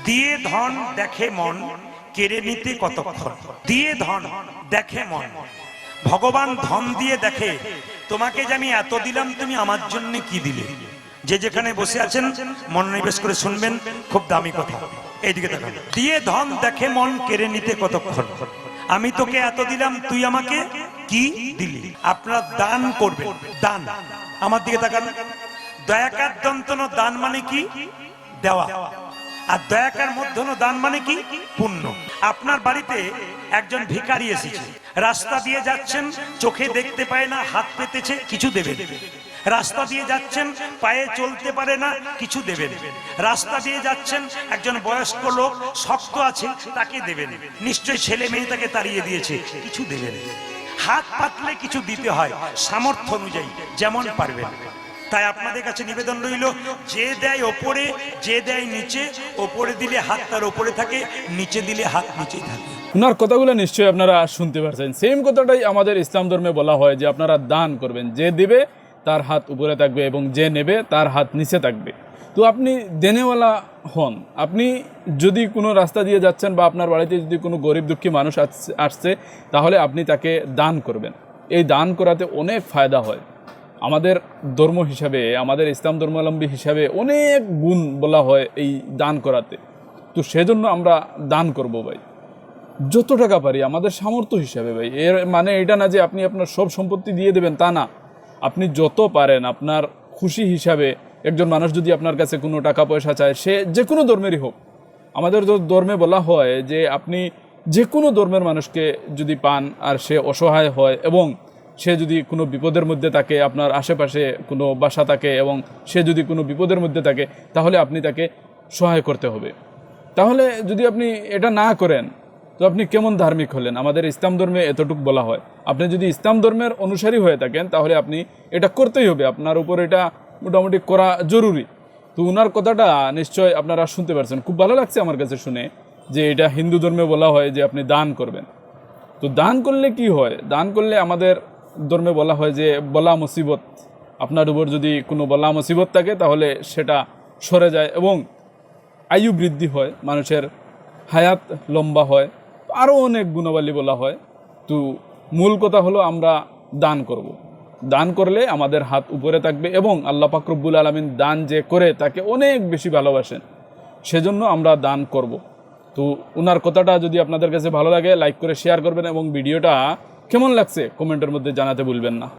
দিয়ে ধন দেখে মন, কেড়ে নিতে কতক্ষণ। দিয়ে ধন দেখে মন, ভগবান ধন দিয়ে দেখে তোমাকে যে আমি এত দিলাম, তুমি আমার জন্য কি দিলে। যে যেখানে বসে আছেন মনোনিবেশ করে শুনবেন, খুব দামি কথা। এইদিকে তাকান। দিয়ে ধন দেখে মন, কেড়ে নিতে কতক্ষণ। আমি তোকে এত দিলাম, তুই আমাকে কি দিলি। আপনারা দান করবেন। দান, আমার দিকে তাকান। দয়াকার দন্তন দান মানে কি? দেওয়া। আর দয়াকার মধ্যন দান মানে কি? পুণ্য। আপনার বাড়িতে একজন ভিখারি এসেছে, রাস্তা দিয়ে যাচ্ছেন, চোখে দেখতে পায় না, হাত পেতেছে, কিছু দেবেন। রাস্তা দিয়ে যাচ্ছেন, পায়ে চলতে পারে না, কিছু দেবেন। রাস্তা দিয়ে যাচ্ছেন, একজন বয়স্ক লোক শক্ত আছে, তাকে দেবেন। নিশ্চয়ই ছেলে মেয়ে তাকে তাড়িয়ে দিয়েছে, কিছু দেবেন। হাত পাতলে কিছু দিতে হয়, সামর্থ্য অনুযায়ী যেমন পারবেন। তাই আপনাদের কাছে নিবেদন রইল, যে দেয় ওপরে, যে দেয় নিচে, ওপরে দিলে হাত তার ওপরে থাকে, নিচে দিলে হাত নিচেই থাকে। ওনার কথাগুলো নিশ্চয়ই আপনারা শুনতে পারছেন। সেম কথাটাই আমাদের ইসলাম ধর্মে বলা হয় যে আপনারা দান করবেন, যে দেবে তার হাত উপরে থাকবে এবং যে নেবে তার হাত নিচে থাকবে। তো আপনি দেনেওয়ালা হন। আপনি যদি কোনো রাস্তা দিয়ে যাচ্ছেন বা আপনার বাড়িতে যদি কোনো গরিব দুঃখী মানুষ আসছে, তাহলে আপনি তাকে দান করবেন। এই দান করাতে অনেক ফায়দা হয়। আমাদের ধর্ম হিসাবে, আমাদের ইসলাম ধর্মাবলম্বী হিসাবে অনেক গুণ বলা হয় এই দান করাতে। তো সেজন্য আমরা দান করব ভাই, যত টাকা পারি আমাদের সামর্থ্য হিসাবে ভাই। এর মানে এটা না যে আপনি আপনার সব সম্পত্তি দিয়ে দেবেন, তা না। আপনি যত পারেন আপনার খুশি হিসাবে, একজন মানুষ যদি আপনার কাছে কোনো টাকা পয়সা চায়, সে যে কোনো ধর্মেরই হোক, আমাদের ধর্মে বলা হয় যে আপনি যে কোনো ধর্মের মানুষকে যদি পান আর সে অসহায় হয় এবং সে যদি কোনো বিপদের মধ্যে থাকে, আপনার আশেপাশে কোনো বাসা থাকে এবং সে যদি কোনো বিপদের মধ্যে থাকে, তাহলে আপনি তাকে সহায় করতে হবে। তাহলে যদি আপনি এটা না করেন, তো আপনি কেমন ধার্মিক হলেন? আমাদের ইসলাম ধর্মে এতটুকু বলা হয়। আপনি যদি ইসলাম ধর্মের অনুসারী হয়ে থাকেন, তাহলে আপনি এটা করতেই হবে, আপনার উপর এটা মোটামুটি করা জরুরি। তো ওনার কথাটা নিশ্চয় আপনারা শুনতে পারছেন। খুব ভালো লাগছে আমার কাছে শুনে যে এটা হিন্দু ধর্মে বলা হয় যে আপনি দান করবেন। তো দান করলে কি হয়? দান করলে আমাদের ধর্মে বলা হয় যে বলা মুসিবত, আপনার উপর যদি কোনো বলা মুসিবত থাকে তাহলে সেটা সরে যায় এবং আয়ু বৃদ্ধি হয়, মানুষের হায়াত লম্বা হয়, আরও অনেক গুণাবলী বলা হয়। তো মূল কথা হলো আমরা দান করব। দান করলে আমাদের হাত উপরে থাকবে এবং আল্লাহ পাক রব্বুল আলামিন দান যে করে তাকে অনেক বেশি ভালোবাসেন, সেজন্য আমরা দান করব। তো ওনার কথাটা যদি আপনাদের কাছে ভালো লাগে, লাইক করে শেয়ার করবেন এবং ভিডিওটা কেমন লাগছে কমেন্টের মধ্যে জানাতে ভুলবেন না।